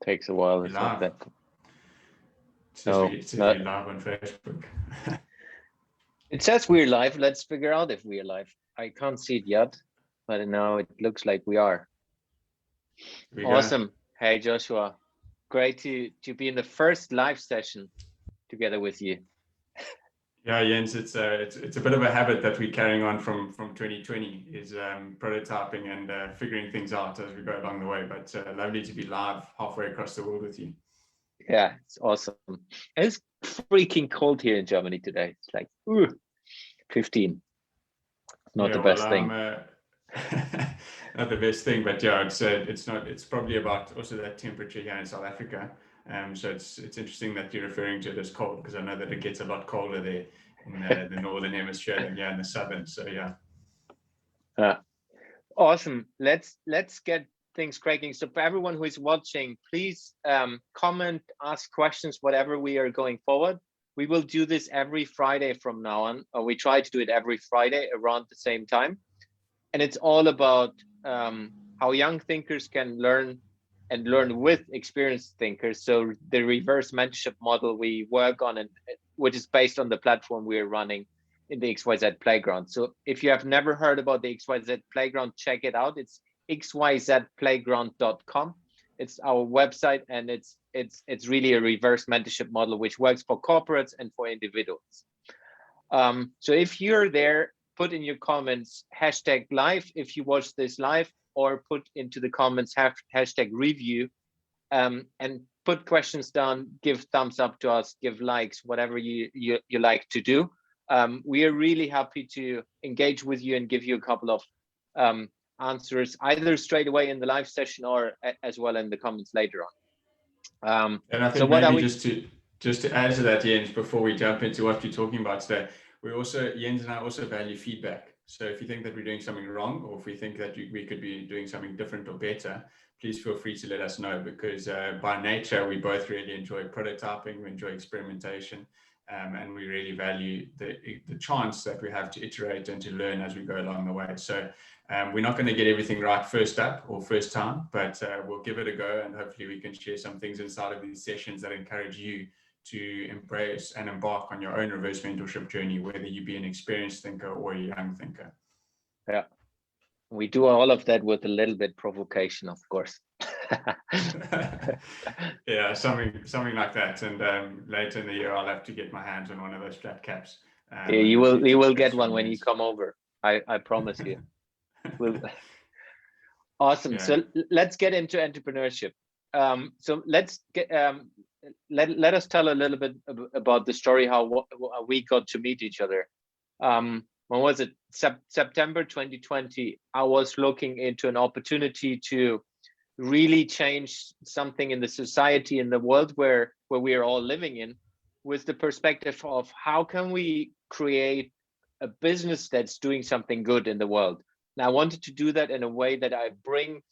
Takes a while. It's not that. It says we're live on Facebook. It says we're live. Let's figure out if we're live. I can't see it yet, but now it looks like we are. Awesome. Go. Hey, Joshua. Great to be in the first live session together with you. Yeah, Jens, it's a bit of a habit that we're carrying on from 2020 is prototyping and figuring things out as we go along the way. But lovely to be live halfway across the world with you. Yeah, it's awesome. And it's freaking cold here in Germany today. It's like 15. Not the best thing. Not the best thing, but yeah, it's not. It's probably about also that temperature here in South Africa. So it's interesting that you're referring to it as cold, because I know that it gets a lot colder there in the northern hemisphere than here in the southern. So yeah. Awesome. Let's get things cracking. So for everyone who is watching, please comment, ask questions, whatever we are going forward. We will do this every Friday from now on, or we try to do it every Friday around the same time. And it's all about how young thinkers can learn and learn with experienced thinkers. So the reverse mentorship model we work on, and which is based on the platform we're running in the XYZ Playground. So if you have never heard about the XYZ Playground, check it out. It's xyzplayground.com. It's our website, and it's really a reverse mentorship model which works for corporates and for individuals. So if you're there, put in your comments #live if you watch this live, or put into the comments #review, and put questions down, give thumbs up to us, give likes, whatever you like to do. We are really happy to engage with you and give you a couple of answers, either straight away in the live session or as well in the comments later on. And I think just to add to that, Jens, before we jump into what you're talking about today, Jens and I also value feedback. So if you think that we're doing something wrong, or if we think that we could be doing something different or better, please feel free to let us know, because by nature, we both really enjoy prototyping, we enjoy experimentation, and we really value the chance that we have to iterate and to learn as we go along the way. So we're not going to get everything right first up or first time, but we'll give it a go, and hopefully we can share some things inside of these sessions that encourage you to embrace and embark on your own reverse mentorship journey, whether you be an experienced thinker or a young thinker. Yeah, we do all of that with a little bit provocation, of course. Yeah, something like that. And later in the year, I'll have to get my hands on one of those flat caps. Yeah, you will get one when you come over. I promise you. Awesome. Yeah. So let's get into entrepreneurship. So let's get let us tell a little bit about the story, how we got to meet each other. When was it? September 2020. I was looking into an opportunity to really change something in the society, in the world where we are all living in, with the perspective of how can we create a business that's doing something good in the world. And I wanted to do that in a way that I bring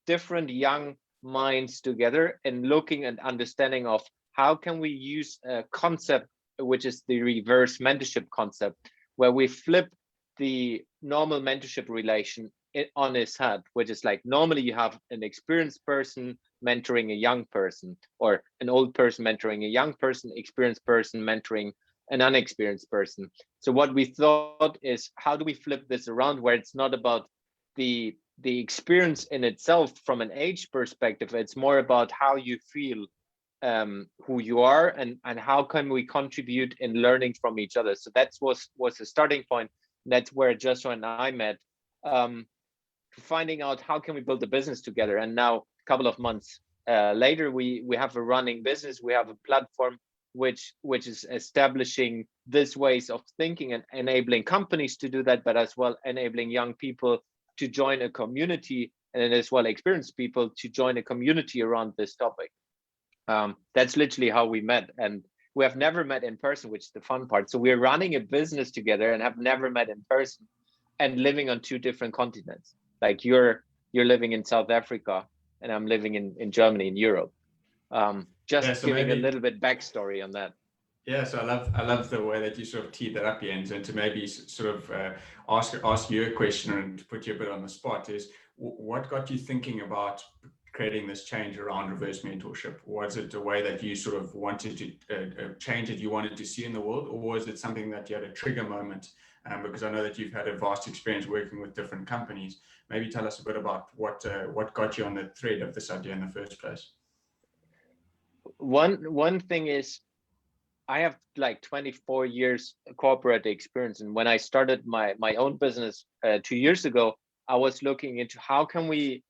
different young minds together and looking and understanding of how can we use a concept, which is the reverse mentorship concept, where we flip the normal mentorship relation on its head, which is like normally you have an experienced person mentoring a young person, or an old person mentoring a young person, experienced person mentoring an unexperienced person. So what we thought is, how do we flip this around, where it's not about the experience in itself from an age perspective, it's more about how you feel, who you are, and how can we contribute in learning from each other. So that was the starting point. That's where Joshua and I met, finding out how can we build a business together. And now, a couple of months later, we have a running business. We have a platform which is establishing these ways of thinking and enabling companies to do that, but as well enabling young people to join a community, and as well experienced people to join a community around this topic. That's literally how we met, and we have never met in person, which is the fun part. So we're running a business together and have never met in person, and living on two different continents. Like you're living in South Africa, and I'm living in Germany, in Europe. So giving a little bit backstory on that. Yeah, so I love the way that you sort of teed that up, Jens, and to maybe sort of ask you a question and to put you a bit on the spot is, what got you thinking about creating this change around reverse mentorship? Was it a way that you sort of wanted to change that you wanted to see in the world, or was it something that you had a trigger moment? Because I know that you've had a vast experience working with different companies. Maybe tell us a bit about what got you on the thread of this idea in the first place. One thing is, I have like 24 years corporate experience, and when I started my own business 2 years ago, I was looking into how can we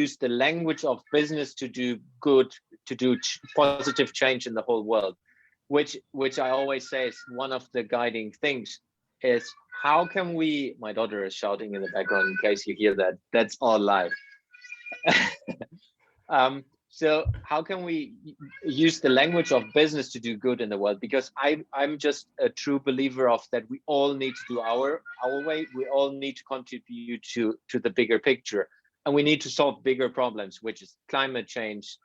use the language of business to do good, to do positive change in the whole world, which I always say is one of the guiding things. Is how can we? My daughter is shouting in the background. In case you hear that, that's all live. So how can we use the language of business to do good in the world? Because I'm just a true believer of that we all need to do our way. We all need to contribute to the bigger picture, and we need to solve bigger problems, which is climate change,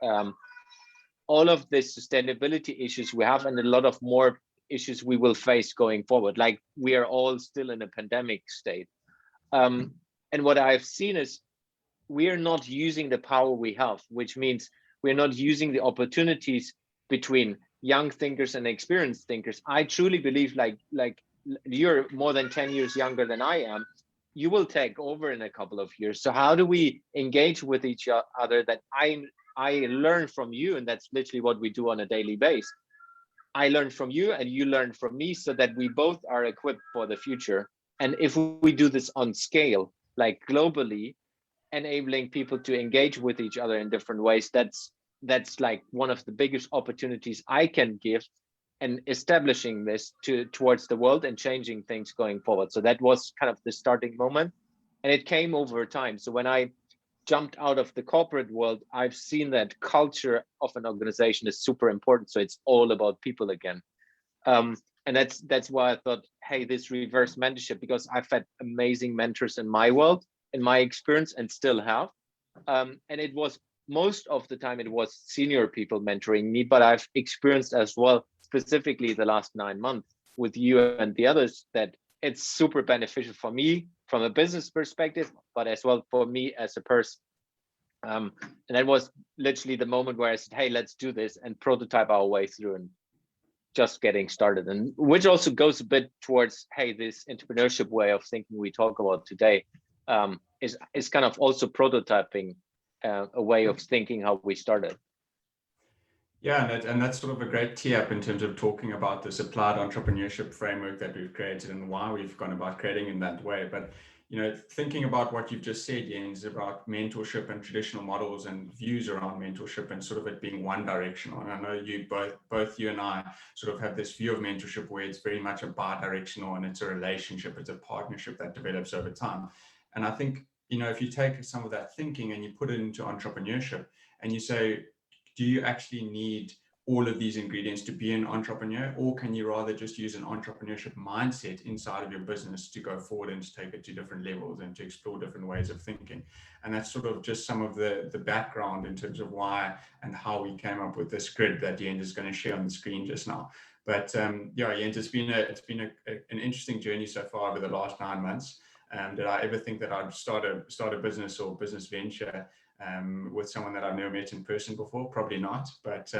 all of the sustainability issues we have, and a lot of more issues we will face going forward. Like we are all still in a pandemic state. And what I've seen is we are not using the power we have, which means we're not using the opportunities between young thinkers and experienced thinkers. I truly believe like you're more than 10 years younger than I am, you will take over in a couple of years. So how do we engage with each other that I learn from you? And that's literally what we do on a daily basis. I learn from you and you learn from me, so that we both are equipped for the future. And if we do this on scale, like globally, enabling people to engage with each other in different ways, that's like one of the biggest opportunities I can give, and establishing this towards the world and changing things going forward. So that was kind of the starting moment, and it came over time. So when I jumped out of the corporate world, I've seen that culture of an organization is super important. So it's all about people again. And that's why I thought, hey, this reverse mentorship, because I've had amazing mentors in my world, in my experience, and still have. And it was most of the time it was senior people mentoring me, but I've experienced as well, specifically the last 9 months with you and the others, that it's super beneficial for me from a business perspective, but as well for me as a person. And that was literally the moment where I said, hey, let's do this and prototype our way through and just getting started. And which also goes a bit towards, hey, this entrepreneurship way of thinking we talk about today is kind of also prototyping a way of thinking how we started. Yeah, and that's sort of a great tee up in terms of talking about this applied entrepreneurship framework that we've created and why we've gone about creating in that way. But thinking about what you've just said, Jens, about mentorship and traditional models and views around mentorship and sort of it being one directional. And I know you both you and I sort of have this view of mentorship where it's very much a bi-directional, and it's a relationship, it's a partnership that develops over time. And I think, if you take some of that thinking and you put it into entrepreneurship and you say, do you actually need all of these ingredients to be an entrepreneur, or can you rather just use an entrepreneurship mindset inside of your business to go forward and to take it to different levels and to explore different ways of thinking? And that's sort of just some of the background in terms of why and how we came up with this grid that Jens is going to share on the screen just now. But yeah, Jens, it's been an interesting journey so far over the last 9 months. Did I ever think that I'd start a business or business venture with someone that I've never met in person before? Probably not, but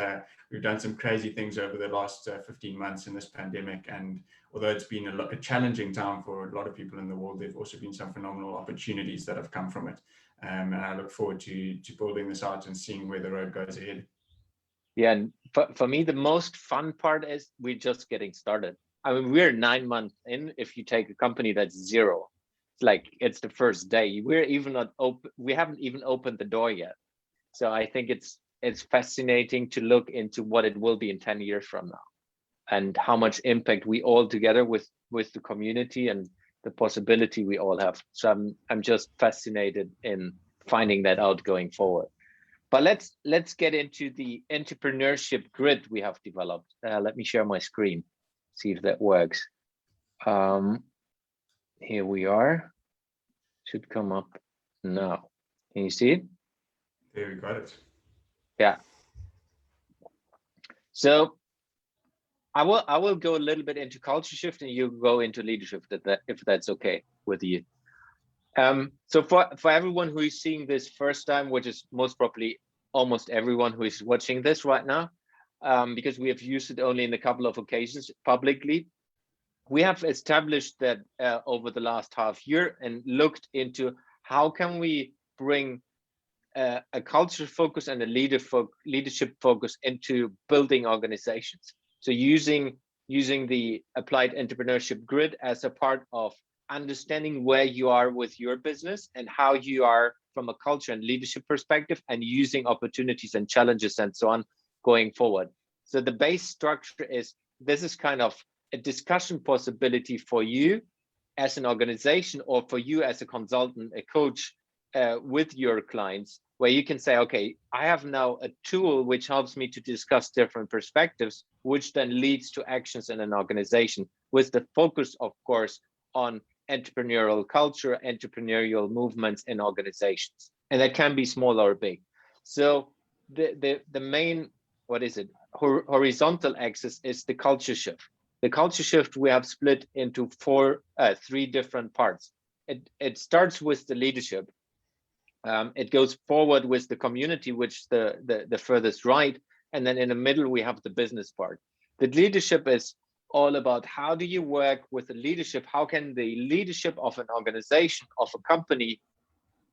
we've done some crazy things over the last 15 months in this pandemic. And although it's been a challenging time for a lot of people in the world, there've also been some phenomenal opportunities that have come from it. And I look forward to building this out and seeing where the road goes ahead. Yeah, and for me, the most fun part is we're just getting started. I mean, we're 9 months in. If you take a company that's zero, like it's the first day, we're even not open, we haven't even opened the door yet. So I think it's fascinating to look into what it will be in 10 years from now, and how much impact we all together with the community and the possibility we all have. So I'm just fascinated in finding that out going forward. But let's get into the entrepreneurship grid we have developed. Let me share my screen, see if that works. Here we are. Should come up now. Can you see it? There, we got it. Yeah. So I will go a little bit into Cultureshift and you go into Leadershift, if that's okay with you. So for everyone who is seeing this first time, which is most probably almost everyone who is watching this right now, because we have used it only in a couple of occasions publicly, we have established that over the last half year and looked into how can we bring a culture focus and a leadership focus into building organizations. So using the Applied Entrepreneurship Grid as a part of understanding where you are with your business and how you are from a culture and leadership perspective, and using opportunities and challenges and so on going forward. So the base structure is, this is kind of a discussion possibility for you as an organization, or for you as a consultant, a coach, with your clients, where you can say, okay, I have now a tool which helps me to discuss different perspectives, which then leads to actions in an organization, with the focus, of course, on entrepreneurial culture, entrepreneurial movements in organizations. And that can be small or big. So the main, what is it, horizontal axis is the culture shift. The culture shift we have split into three different parts. It starts with the leadership. It goes forward with the community, which the furthest right, and then in the middle we have the business part. The leadership is all about how do you work with the leadership? How can the leadership of an organization, of a company,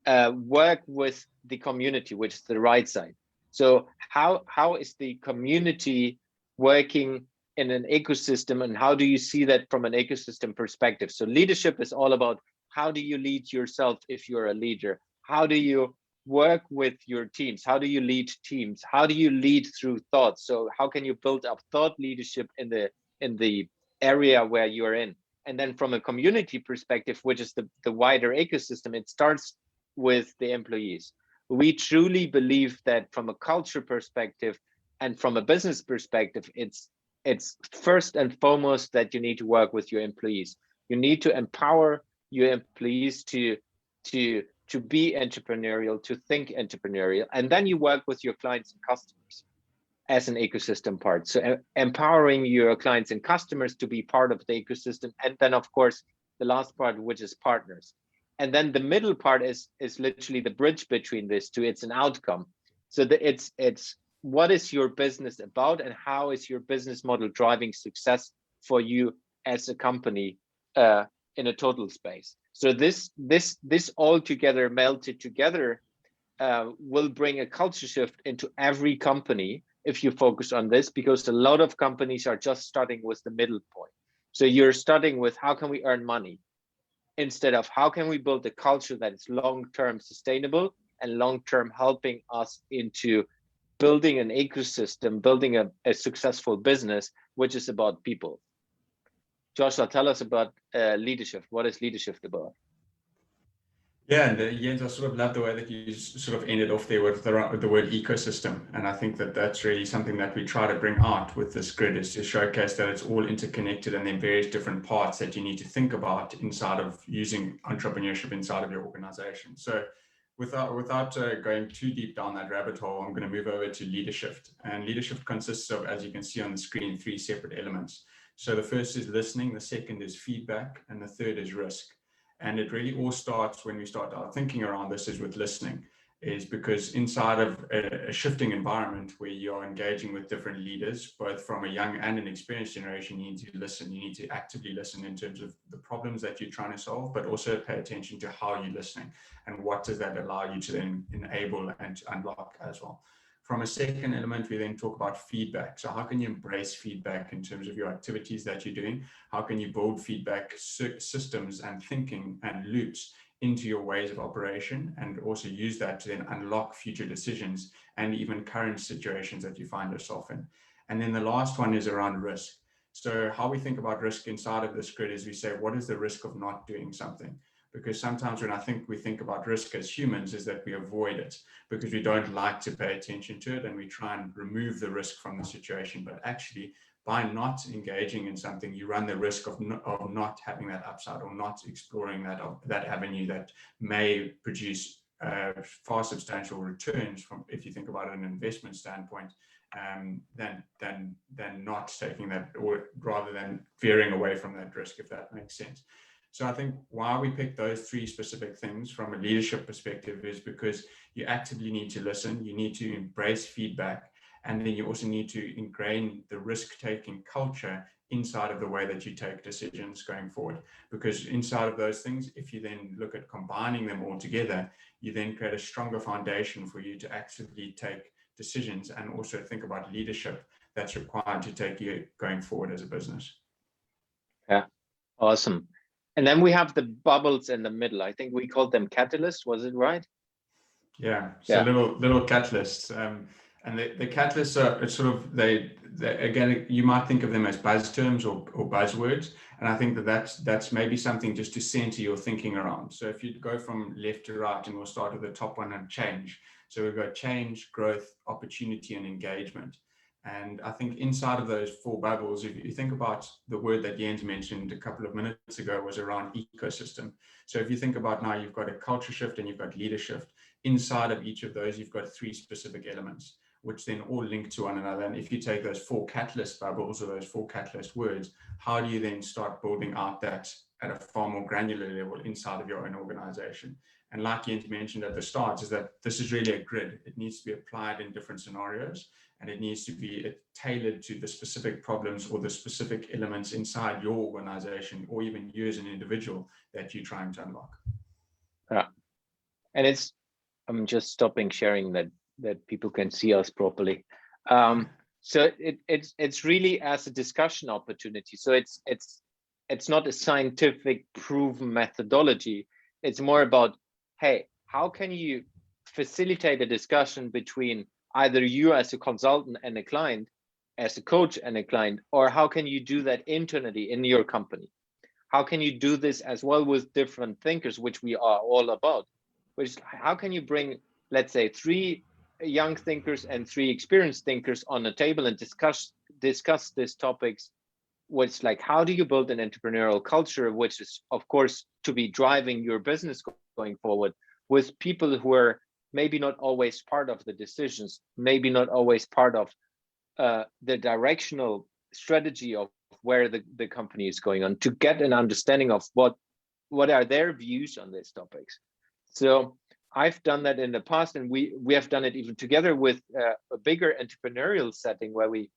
work with the community, which is the right side? So how is the community working in an ecosystem, and how do you see that from an ecosystem perspective? So leadership is all about how do you lead yourself if you're a leader? How do you work with your teams? How do you lead teams? How do you lead through thoughts? So how can you build up thought leadership in the area where you're in? And then from a community perspective, which is the wider ecosystem, it starts with the employees. We truly believe that from a culture perspective and from a business perspective, it's first and foremost that you need to work with your employees. You need to empower your employees to be entrepreneurial, to think entrepreneurial, and then you work with your clients and customers as an ecosystem part. So empowering your clients and customers to be part of the ecosystem, and then of course the last part, which is partners. And then the middle part is literally the bridge between these two. It's an outcome. So it's what is your business about, and how is your business model driving success for you as a company in a total space. So this all together, melted together, will bring a culture shift into every company if you focus on this, because a lot of companies are just starting with the middle point. So you're starting with how can we earn money, instead of how can we build a culture that is long-term sustainable and long-term helping us into building an ecosystem, building a successful business, which is about people. Joshua, tell us about Leadershift. What is Leadershift about? Yeah, and Jens, I sort of love the way that you sort of ended off there with the word ecosystem. And I think that that's really something that we try to bring out with this grid, is to showcase that it's all interconnected, and then various different parts that you need to think about inside of using entrepreneurship inside of your organization. So without going too deep down that rabbit hole, I'm going to move over to Leadershift. And Leadershift consists of, as you can see on the screen, 3 separate elements. So the first is listening, the second is feedback, and the third is risk. And it really all starts when we start our thinking around this is with listening, is because inside of a shifting environment where you're engaging with different leaders, both from a young and an experienced generation, you need to listen. You need to actively listen in terms of the problems that you're trying to solve, but also pay attention to how you're listening and what does that allow you to then enable and unlock as well. From a second element, we then talk about feedback. So how can you embrace feedback in terms of your activities that you're doing? How can you build feedback systems and thinking and loops into your ways of operation, and also use that to then unlock future decisions and even current situations that you find yourself in? And then the last one is around risk. So how we think about risk inside of this grid is we say, what is the risk of not doing something? Because sometimes when we think about risk as humans, is that we avoid it because we don't like to pay attention to it, and we try and remove the risk from the situation. But actually, by not engaging in something, you run the risk of not having that upside, or not exploring that avenue that may produce far substantial returns from, if you think about it, an investment standpoint, than not taking that, or rather than veering away from that risk, if that makes sense. So I think why we pick those three specific things from a leadership perspective is because you actively need to listen, you need to embrace feedback, and then you also need to ingrain the risk-taking culture inside of the way that you take decisions going forward. Because inside of those things, if you then look at combining them all together, you then create a stronger foundation for you to actively take decisions and also think about leadership that's required to take you going forward as a business. Yeah, awesome. And then we have the bubbles in the middle. I think we called them catalysts. Was it right? Yeah. So little catalysts. And the catalysts are sort of, they again, you might think of them as buzz terms or buzzwords. And I think that's maybe something just to center your thinking around. So if you go from left to right, and we'll start with the top one and change. So we've got change, growth, opportunity, and engagement. And I think inside of those four bubbles, if you think about the word that Jens mentioned a couple of minutes ago was around ecosystem. So if you think about now, you've got a culture shift and you've got leadershift. Inside of each of those, you've got three specific elements, which then all link to one another. And if you take those four catalyst bubbles or those four catalyst words, how do you then start building out that at a far more granular level inside of your own organization? And like Jens mentioned at the start, is that this is really a grid. It needs to be applied in different scenarios, and it needs to be tailored to the specific problems or the specific elements inside your organization, or even you as an individual that you're trying to unlock. Yeah. And I'm just stopping sharing that people can see us properly. So it's really as a discussion opportunity. So it's not a scientific proven methodology. It's more about, hey, how can you facilitate a discussion between either you as a consultant and a client, as a coach and a client, or how can you do that internally in your company? How can you do this as well with different thinkers, which we are all about? Which, how can you bring, let's say, 3 young thinkers and 3 experienced thinkers on a table and discuss these topics? Which, like, how do you build an entrepreneurial culture, which is, of course, to be driving your business going forward, with people who are maybe not always part of the decisions, maybe not always part of the directional strategy of where the company is going on, to get an understanding of what are their views on these topics. So I've done that in the past, and we have done it even together with a bigger entrepreneurial setting where we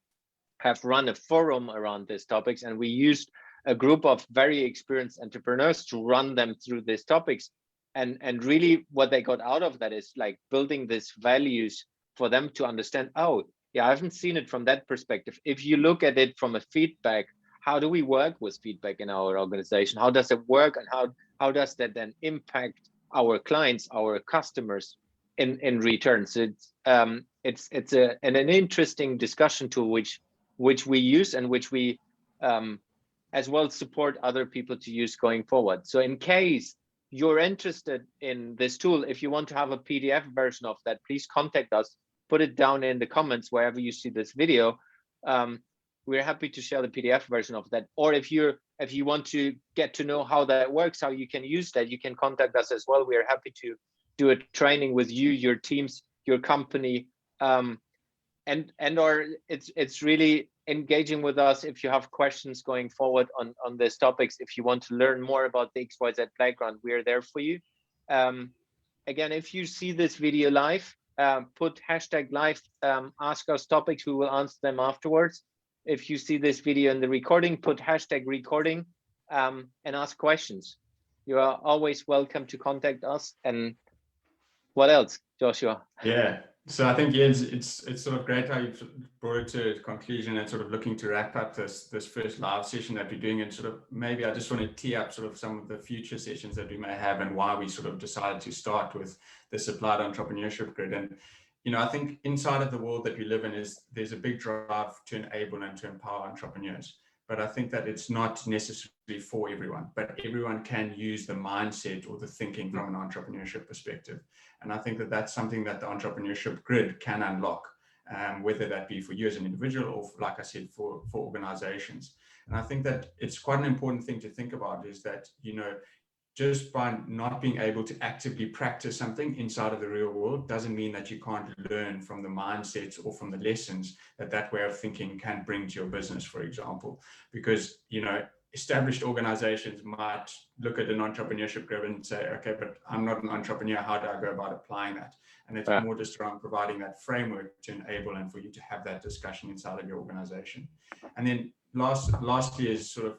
have run a forum around these topics, and we used a group of very experienced entrepreneurs to run them through these topics. And really what they got out of that is like building these values for them to understand, oh, yeah, I haven't seen it from that perspective. If you look at it from a feedback, how do we work with feedback in our organization? How does it work, and how does that then impact our clients, our customers in return? So it's an interesting discussion tool which we use, and which we as well support other people to use going forward. So in case you're interested in this tool, if you want to have a PDF version of that, please contact us. Put it down in the comments wherever you see this video. We're happy to share the PDF version of that. Or if you want to get to know how that works, how you can use that, you can contact us as well. We are happy to do a training with you, your teams, your company, or it's really engaging with us if you have questions going forward on these topics. If you want to learn more about the XYZ playground, we are there for you. Again, if you see this video live, put #live, ask us topics, we will answer them afterwards. If you see this video in the recording, put #recording and ask questions. You are always welcome to contact us. And what else, Joshua? Yeah. So I think, Jens, it's sort of great how you've brought it to a conclusion and sort of looking to wrap up this first live session that we're doing, and sort of maybe I just want to tee up sort of some of the future sessions that we may have, and why we sort of decided to start with this Applied Entrepreneurship Grid. And I think inside of the world that we live in there's a big drive to enable and to empower entrepreneurs. But I think that it's not necessarily for everyone, but everyone can use the mindset or the thinking from an entrepreneurship perspective. And I think that that's something that the Entrepreneurship Grid can unlock, whether that be for you as an individual or, like I said, for organizations. And I think that it's quite an important thing to think about, is that, just by not being able to actively practice something inside of the real world doesn't mean that you can't learn from the mindsets or from the lessons that way of thinking can bring to your business, for example. Because, established organizations might look at an entrepreneurship grid and say, okay, but I'm not an entrepreneur. How do I go about applying that? And it's more just around providing that framework to enable and for you to have that discussion inside of your organization. And then lastly is sort of,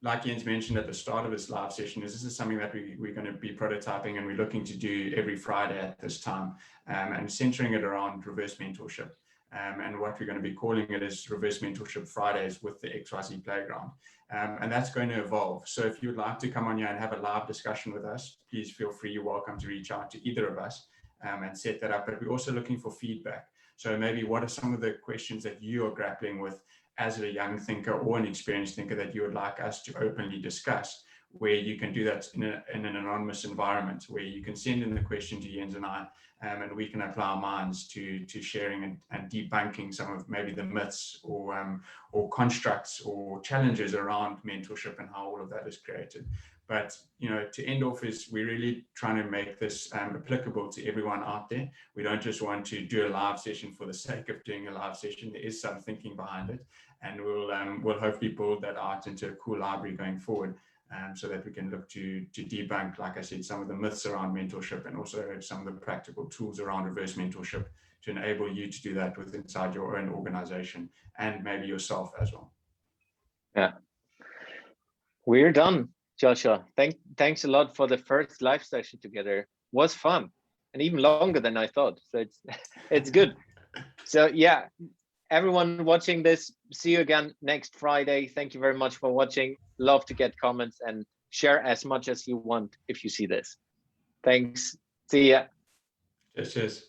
like Jens mentioned at the start of this live session, this is something that we're going to be prototyping and we're looking to do every Friday at this time, and centering it around reverse mentorship. And what we're going to be calling it is Reverse Mentorship Fridays with the XYZ Playground. And that's going to evolve. So if you would like to come on here and have a live discussion with us, please feel free, you're welcome to reach out to either of us and set that up. But we're also looking for feedback. So maybe what are some of the questions that you are grappling with as a young thinker or an experienced thinker that you would like us to openly discuss, where you can do that in an anonymous environment, where you can send in the question to Jens and I, and we can apply our minds to sharing and debunking some of maybe the myths or constructs or challenges around mentorship and how all of that is created. But, you know, to end off is we're really trying to make this applicable to everyone out there. We don't just want to do a live session for the sake of doing a live session. There is some thinking behind it, and we'll hopefully build that out into a cool library going forward. So that we can look to debunk, like I said, some of the myths around mentorship and also some of the practical tools around reverse mentorship to enable you to do that inside your own organization and maybe yourself as well. Yeah, we're done, Joshua. Thanks a lot for the first live session together. It was fun and even longer than I thought. So it's good. So yeah, everyone watching this, see you again next Friday. Thank you very much for watching. Love to get comments and share as much as you want if you see this. Thanks. See ya. Cheers.